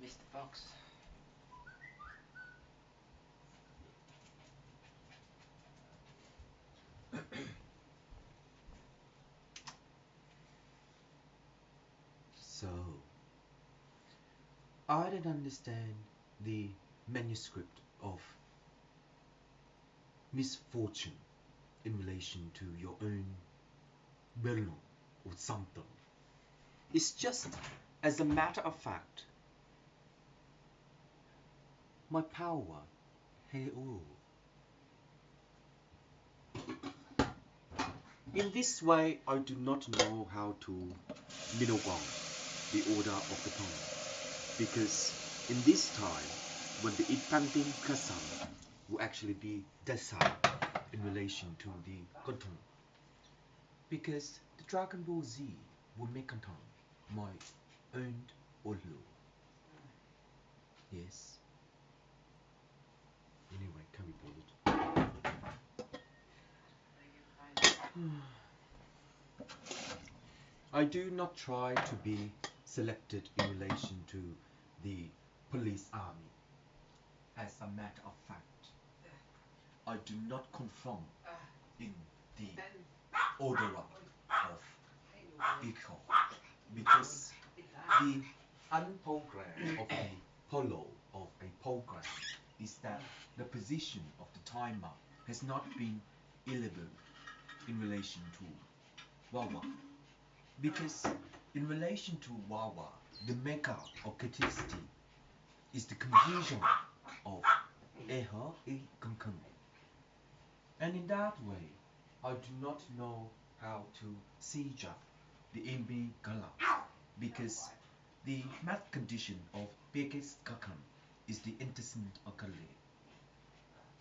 Mr. Fox. So, I didn't understand the manuscript of misfortune in relation to your own belong or something. It's just, as a matter of fact, my power, hey oh. In this way, I do not know how to middle ground the order of the tongue, because in this time, when the infanting Kasam will actually be docile in relation to the Gotung, because the Dragon Ball Z will make contain my own Olu. Yes. Anyway, can we pause it? I do not try to be selected in relation to the police army. As a matter of fact, I do not conform in the order of equal, because the unprogram of the polo of a program is that the position of the timer has not been eleved in relation to Wawa. Because in relation to Wawa, the mega of criticity is the confusion of Eha e Kunkun. And in that way, I do not know how to siege up the Imbi Gala, because the math condition of biggest Kakan is the intercent Akali.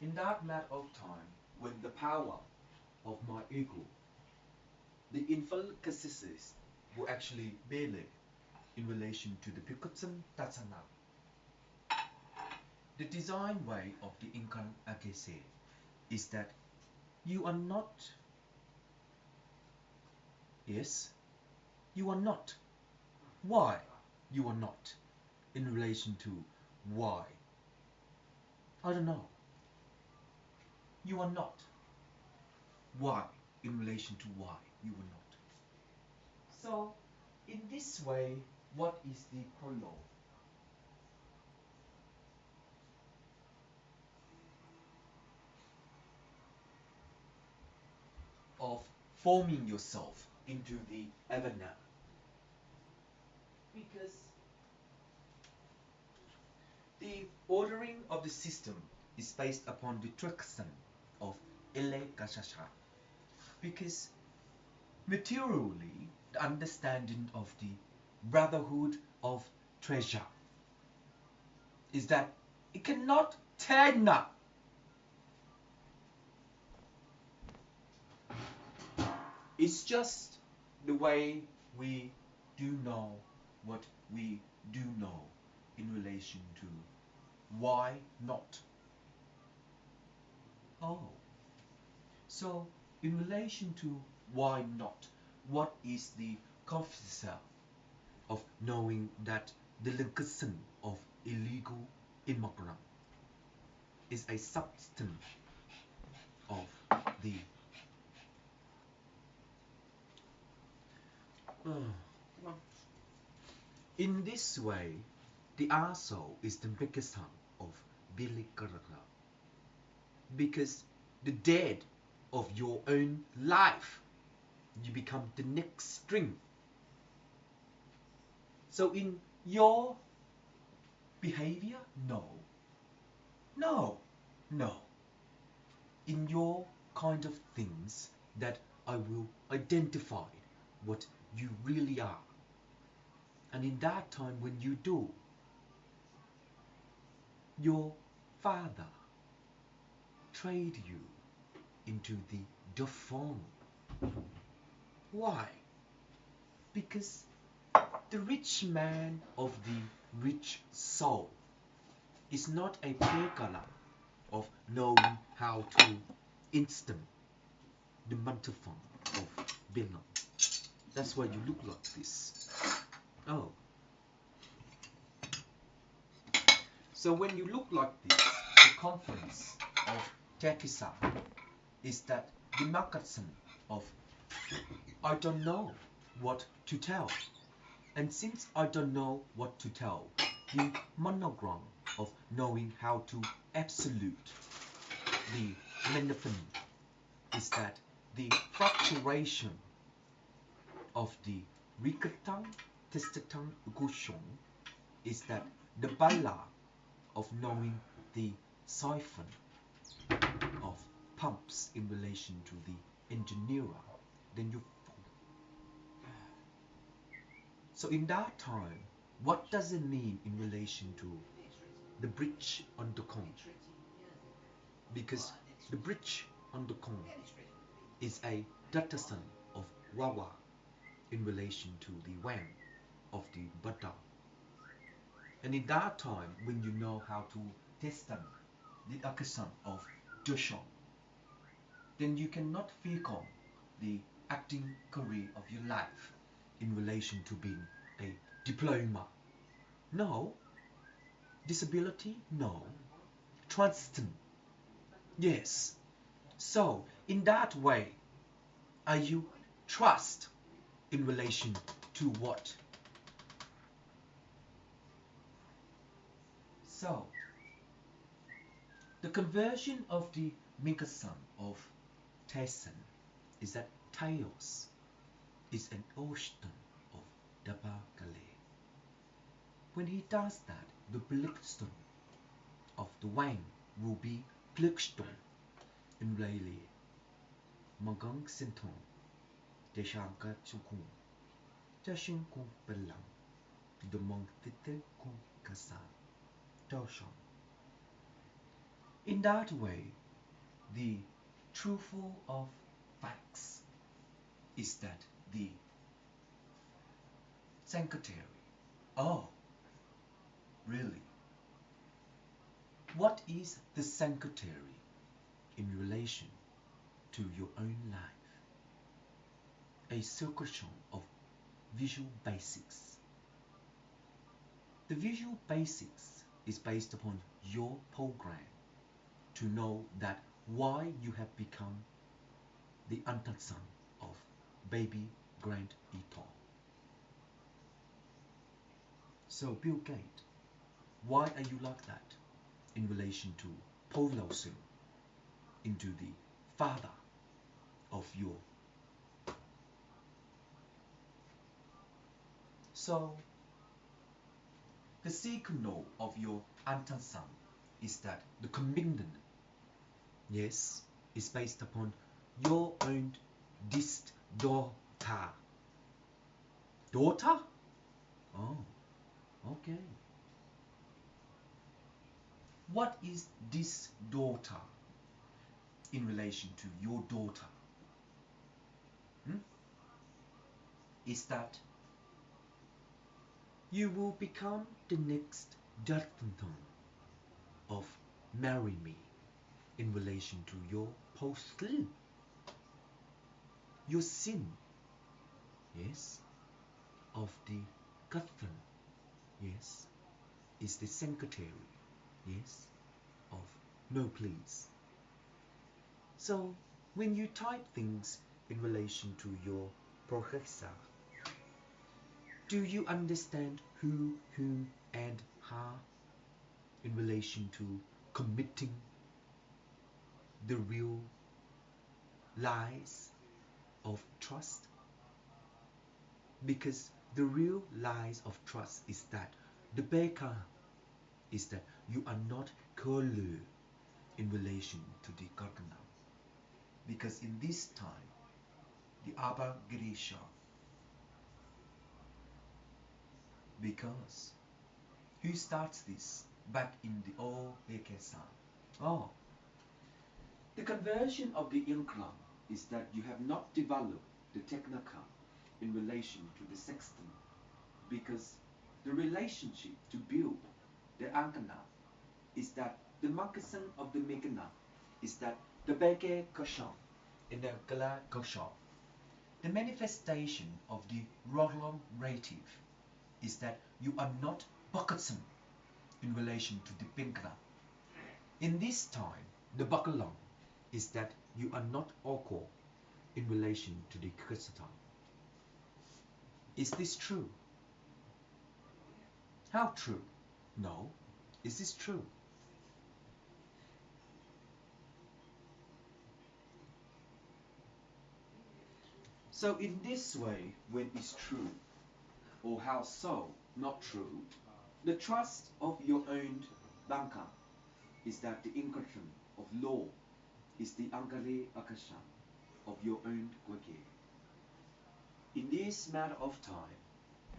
In that matter of time, when the power of my ego, the infalcasis will actually belay in relation to the Pikutsan Tatsana. The design way of the Incan Agese is that you are not, yes, you are not. Why you are not in relation to why? I don't know. You are not. Why in relation to why you are not? So, in this way, what is the prologue? Of forming yourself into the Evanna. Because the ordering of the system is based upon the trickson of Ile Gashasha. Because materially, the understanding of the brotherhood of treasure is that it cannot turn up. It's just the way we do know what we do know in relation to why not. Oh, so in relation to why not, what is the confusion of knowing that the legation of illegal immigrant is a substance of the in this way, the asshole is the biggest son of Billy Garagla. Because the dead of your own life, you become the next string. So in your behavior, no. No. No. In your kind of things that I will identify what you really are. And in that time when you do, your father trade you into the deformed. Why? Because the rich man of the rich soul is not a pekala of knowing how to instant the mantelphone of Bingham. That's why you look like this. Oh. So when you look like this, the conference of Tekisa is that the mechanism of I don't know what to tell. And since I don't know what to tell, the monogram of knowing how to absolute the menafin is that the fluctuation of the ricketan testetan gushon is that the bala of knowing the siphon of pumps in relation to the engineer, then you fall. So in that time, what does it mean in relation to the bridge on the Kong? Because the bridge on the Kong is a datasan of Wawa in relation to the Wang of the Buddha. And in that time, when you know how to test them, the akasan of Dushan, then you cannot fake on the acting career of your life in relation to being a diploma. No. Disability? No. Transistor? Yes. So, in that way, are you trust in relation to what? So, the conversion of the Minkasan of Tyson is that Taos is an ocean of Dabakale. When he does that, the Blickstone of the Wang will be Blickstone in Rayleigh. Magang Sinton, Deshanka Chukun, Jashin Kung Belang, the Monk Tite Kung Kasa, Doshan. In that way, the truthful of facts is that the secretary. Oh, really? What is the secretary in relation to your own life? A circulation of visual basics. The visual basics is based upon your program to know that why you have become the antasan of baby Grand Eton. So Bill Gates, why are you like that in relation to Polosin into the father of your? So the signal of your antasan is that the commitment, yes, is based upon your own dist daughter. Daughter? Oh, okay. What is this daughter in relation to your daughter? Is that you will become the next Darthington of marry me in relation to your post-sleep. Your sin, yes, of the Guthrum, yes, is the secretary, yes, of no please. So when you type things in relation to your professor, do you understand who, and how in relation to committing the real lies of trust? Because the real lies of trust is that the baker is that you are not Kolu in relation to the Gargana. Because in this time, the Abba Grisha, because who starts this back in the old Bekesan? Oh, the conversion of the Ilkram is that you have not developed the Technica in relation to the sexton, because the relationship to build the Ankana is that the Makasan of the Megana is that the Beke Koshan in the Gala Koshan. The manifestation of the Roglom rative is that you are not Bokatsan in relation to the Pinkra. In this time, the Bakalam is that you are not Oko in relation to the Kristan. Is this true? How true? No. Is this true? So in this way, when it's true, or how so, not true, the trust of your own banker is that the encryption of law is the Angare Akasha of your own Gwage. In this matter of time,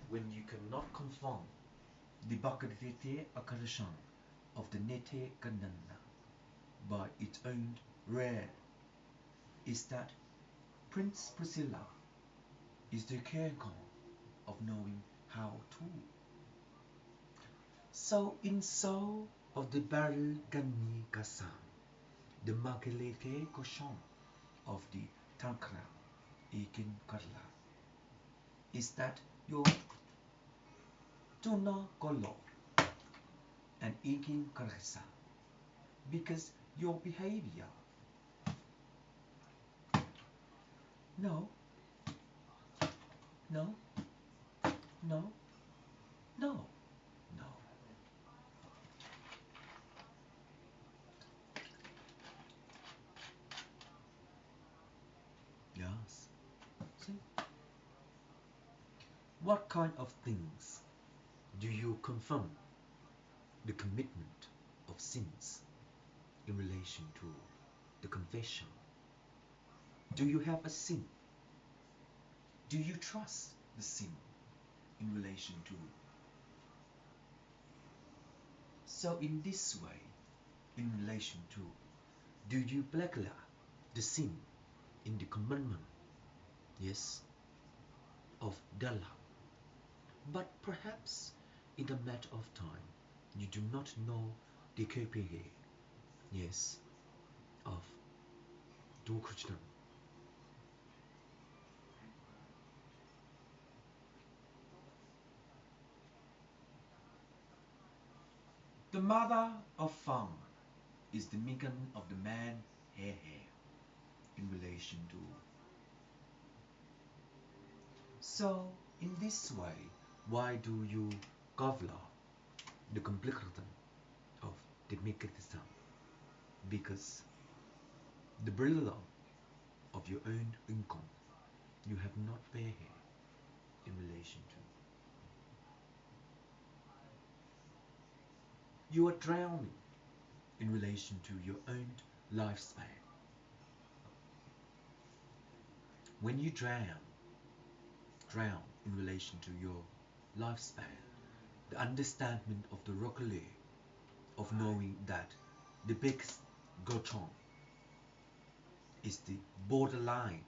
when you cannot confirm the Bakadite Akashan of the Nete Kanana by its own rare, is that Prince Priscilla is the caregon of knowing how to. So in so of the Baril Gani Kasam, the Magalete Koshon of the Tankra Ikin Karla, is that your Tuna Kolo and Ikin Karasa, because your behavior. No, no, no, no, no. Yes. See? What kind of things do you confirm the commitment of sins in relation to the confession? Do you have a sin? Do you trust the sin in relation to? So in this way, in relation to, do you declare the sin in the commandment? Yes, of Dalla. But perhaps in a matter of time, you do not know the KPA, yes, of Dokuchnan. The mother of farmer is the Mikan of the man hair in relation to. So in this way, why do you cover the complexity of the Mikakistan? Because the brilliance of your own income you have not paid here in relation to. You are drowning in relation to your own lifespan. When you drown in relation to your lifespan, the understanding of the Rockaway of knowing that the biggest Gochon is the borderline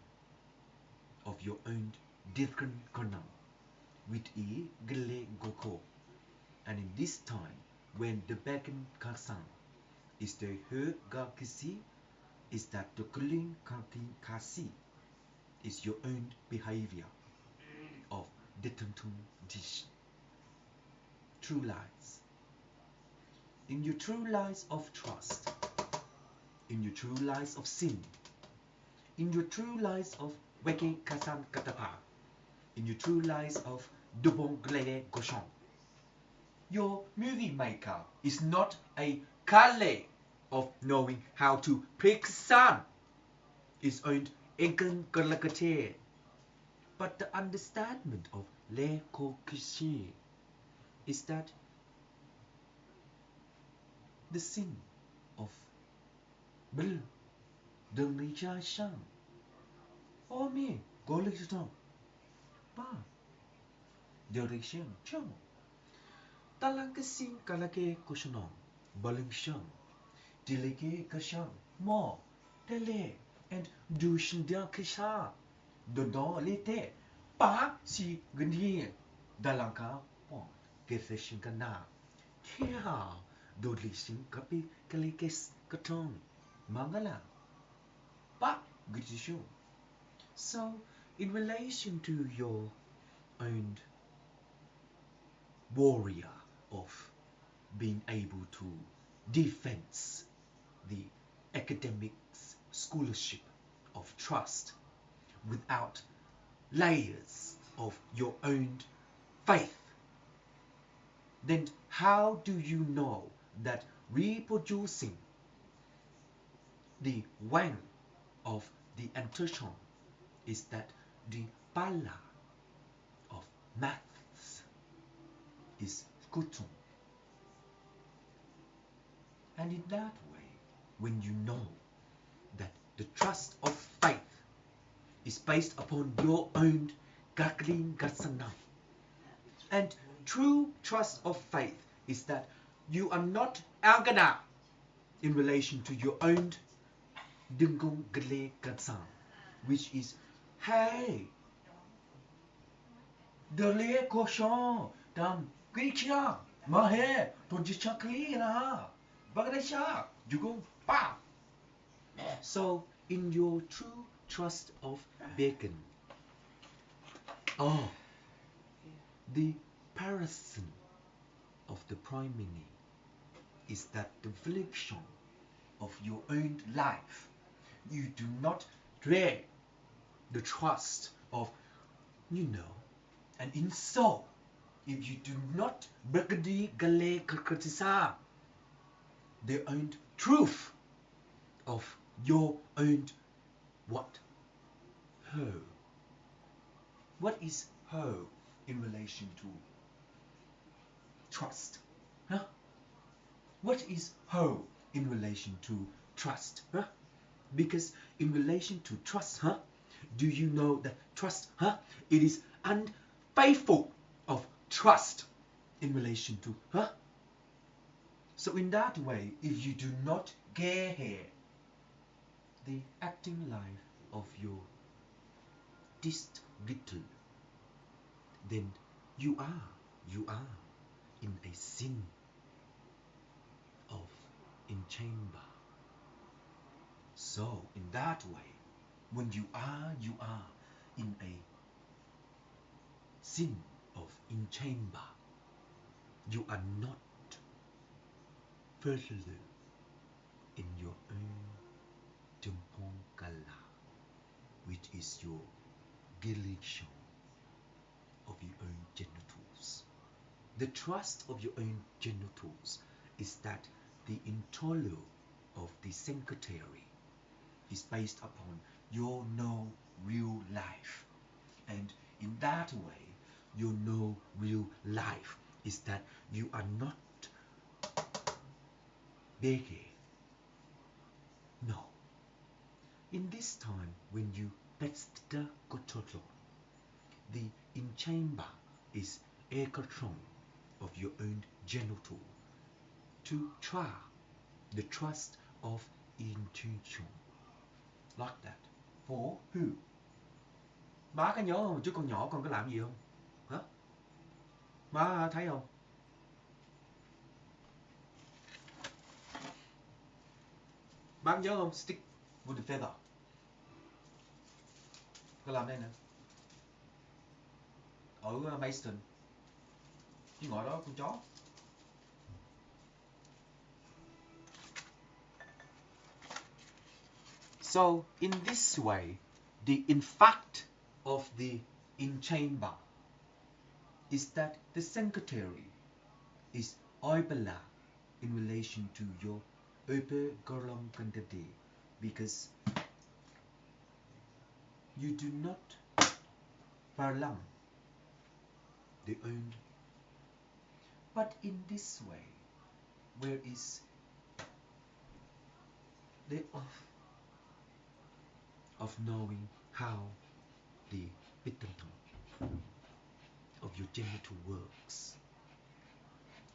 of your own different Konam with E Gile Goko. And in this time, when the Bekan Kasan is the He Gakisi, is that the Kulin Kantin Kasi is your own behavior of detentum dish. True lies. In your true lies of trust, in your true lies of sin, in your true lies of Weke Kasan Katapa, in your true lies of Dubon Glede Gochon, your movie maker is not a Kale of knowing how to pick sun. It's owned Enkan Galakate. But the understanding of Le Kokishi is that the sin of Bil Dungisha Sham. Oh me, Golikton. Ba. Direction Chum. Talangkasin Kalake Kushanong. Baling Sham. Dileke Kasham. Mo. Tele. And Dushindia Kisha. Dodon Lite. Pa si Gundian. Dalanka Pon. Gefishin Kana. Kia. Dodlishin Kapi Kalikes Katon. Mangala. Pa Gutishu. So, in relation to your own warrior of being able to defend the academic scholarship of trust without layers of your own faith, then how do you know that reproducing the wang of the encodesion is that the pala of maths is kutum? And in that way, when you know that the trust of faith is based upon your own gagling gasanam, and true trust of faith is that you are not agana in relation to your own dingung gale gasan, which is, hey, the le cochon dam gricha mahe to jichakli na bagresha jugung pa. So in your true trust of bacon, oh, the person of the prime minister is that the reflection of your own life. You do not dread the trust of, an insult if you do not brigadi gale kritisa the own truth of your own what? Ho. What is ho in relation to trust? Huh? What is ho in relation to trust? Huh? Because in relation to trust, huh? Do you know that trust, huh? It is unfaithful of trust in relation to, huh? So in that way, if you do not get here the acting life of your dist little, then you are in a sin of in chamber. So in that way, when you are in a sin of in chamber, you are not further in your own Tumpongkala, which is your dilation of your own genitals. The trust of your own genitals is that the intolo of the secretary is based upon your no real life. And in that way, your no real life is that you are not bege. No. In this time, when you pesta kototlo, the in chamber is ekatron of your own genital to try the trust of intuition. Like that. For who? Má có nhớ không? Chứ con nhỏ con có làm gì không? Hả? Má thấy không? Má nhớ không? Stick with the feather. Con làm đây nè. Ở Mason. Chứ ngồi đó con chó. So in this way, the effect of the in chamber is that the secretary is oibala in relation to your upper golem candidate, because you do not parlam the own. But in this way, where is the of knowing how the bitantum of your genital works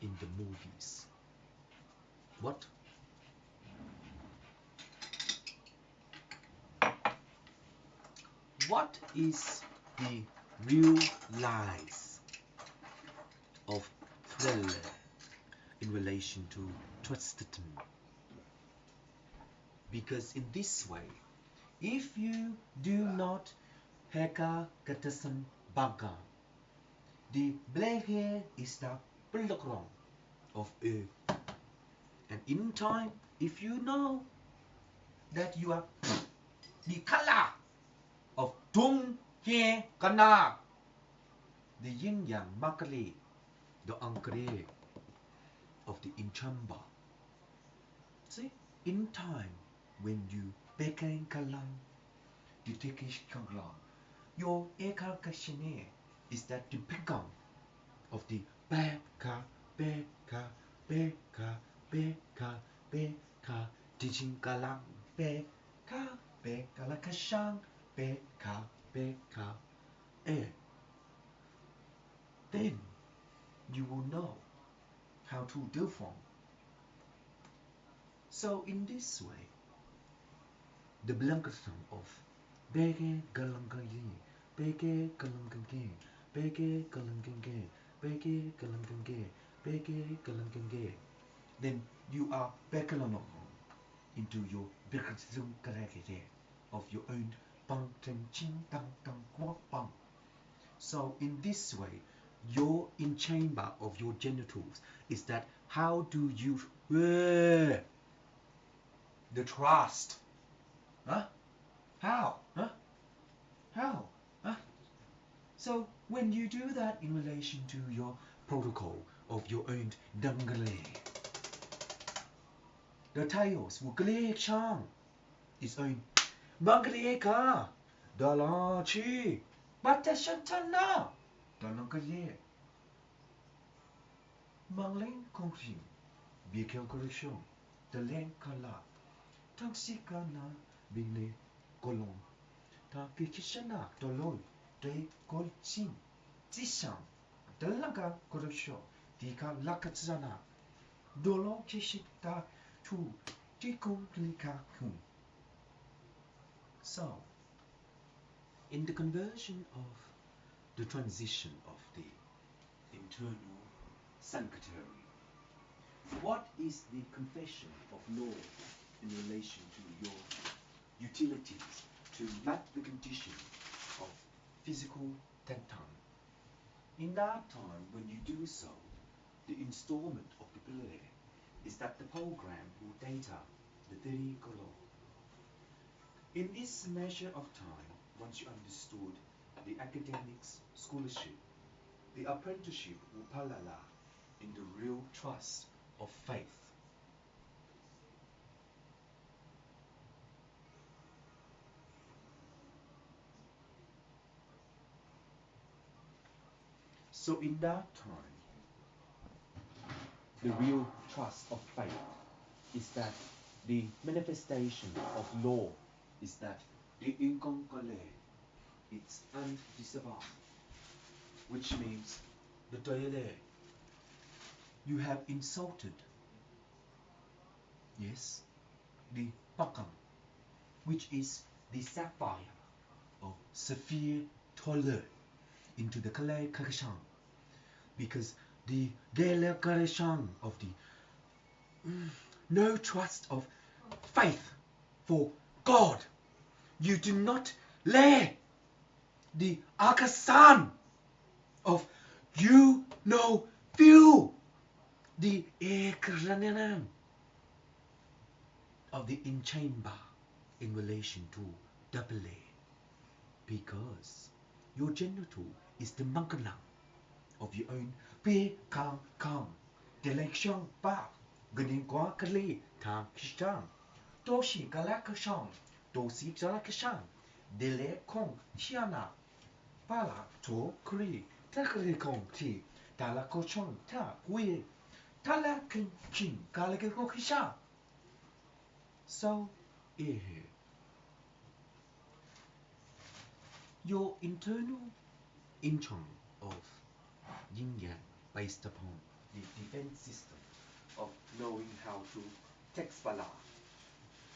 in the movies? What? What is the real lies of thriller in relation to trustitum? Because in this way, if you do not heka katasan baga, the black hair is the pulakron of a And in time, if you know that you are the color of Tung He Kana, the yin yang makale, the ankare of the inchamba. See, in time, when you beken kalang, you take kalang, your ekakashine is that the become of the beka, beka, beka, beka, beka, teaching kalang, beka, beka la kashang, beka, beka, eh. Then you will know how to do form. So in this way, the blankasam of bege galangangi, bege galangangi, bege galangangi, bege galangangi, bege galangangi, then you are bekalanong into your bekasum karakere of your own bang tang ching tang tang kwak bang. So in this way, your in chamber of your genitals is that how do you the trust? Huh? How? Huh? How? Huh? So when you do that in relation to your protocol of your own dangale, the tails will glare chang its own mangaleka dalachi batashantana dalangale mangling kongsim bikel correction the len kala Tansikana bine kolon. Ta kikishana dolon de kolchin. Zishan. Dalaga korosho. Dika lakatzana. Dolon kishita tu. Dikon klikakun. So, in the conversion of the transition of the internal sanctuary, what is the confession of law in relation to your utilities to map the condition of physical tentan? In that time, when you do so, the installment of the play is that the program will data the 30 color. In this measure of time, once you understood the academics scholarship, the apprenticeship will palala in the real trust of faith. So in that time, the real trust of faith is that the manifestation of law is that the inconcole, it's undisavowed, which means the toile, you have insulted, yes, the pakam, which is the sapphire of Saphir Tolle into the Kale Kakashan, because the Gele Kakashan of the no trust of faith for God, you do not lay the Akasan of you know feel the Ekranan of the in chamber in relation to double A, because your genital is the mangalang of your own pe kang delation ba ganin kwa kali tam kishan doshi galakashan dosi galakashan dele kong chiana pala to kri takri kong ti dalakochon ta we talakin chin galakashan. So your internal income of yin yang based upon the defense system of knowing how to text bala,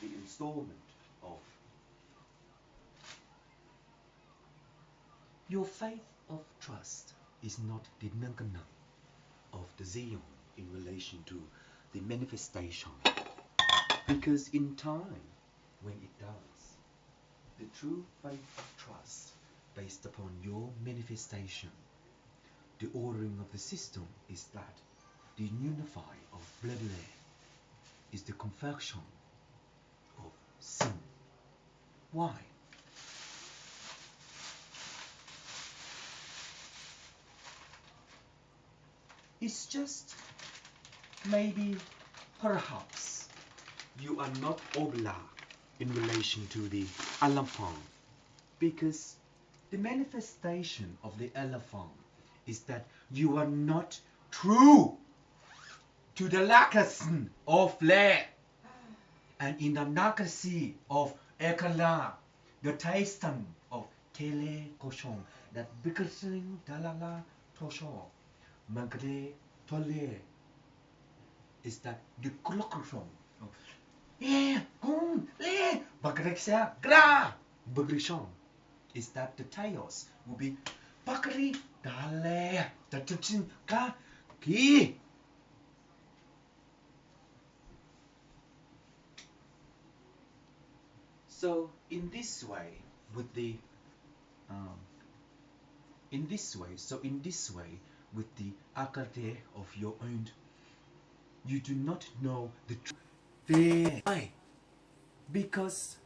the installment of your faith of trust is not the nangana of the Zion in relation to the manifestation, because in time when it does, the true faith of trust based upon your manifestation, the ordering of the system is that the unify of bloodline is the confession of sin. Why? It's just maybe, perhaps, you are not oblak in relation to the elephant, because the manifestation of the elephant is that you are not true to the legacy of land, and in the legacy of Ekala, the tasting of Tele Koshon, that Bikasing Talala Tosho, Magre Tole, is that the Klokoshon. Bagrexia Gra Bagrishon, is that the tails will be Bakri Dale, the Tutsin Ka Ki. So in this way, with the in this way, with the akarte of your own, you do not know the truth. Why? Because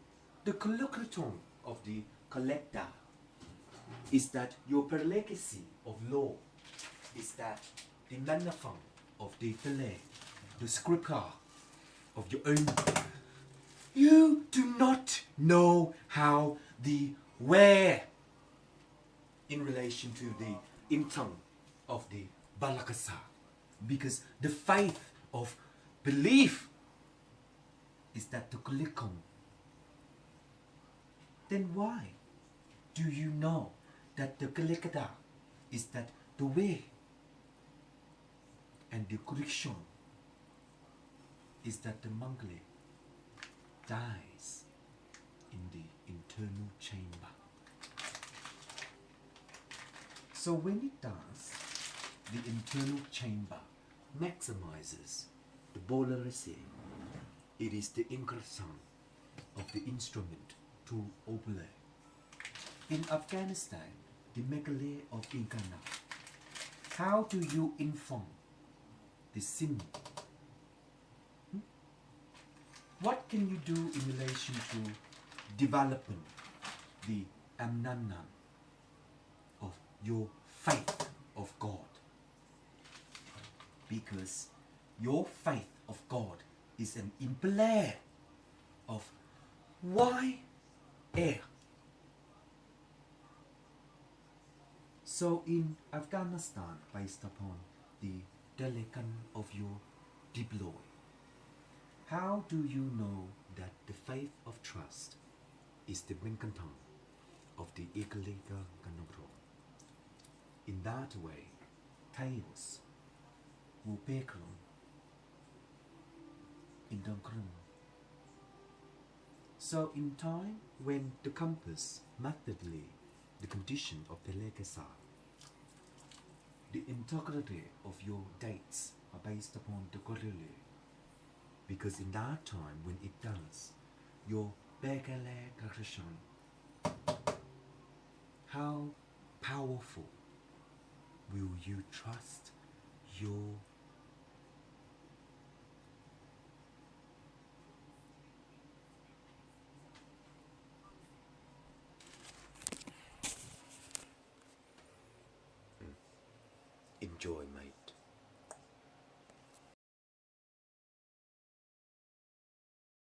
the collocaton of the collector is that your per legacy of law is that the manafang of the tele, the scripture of your own. You do not know how the where in relation to the income of the balakasa, because the faith of belief is that the kulikong. Then why do you know that the kulikada is that the way, and the correction is that the mangle dies in the internal chamber? So when it does, the internal chamber maximizes the bolarese. It is the ingredient of the instrument to obey. In Afghanistan, the megale of Inkana. How do you inform the sin? What can you do in relation to developing the amnanan of your faith of God? Because your faith of God is an implant of why air. So in Afghanistan, based upon the delegation of your deploy, how do you know that the faith of trust is the Winkantong of the Ikaliga Ganogro? In that way, tails will pekron in Dunkrum. So in time, when the compass methodly the condition of Pelekasa, the integrity of your dates are based upon the correlate. Because in that time, when it does, your Bekele Grakshon, how powerful will you trust your enjoy my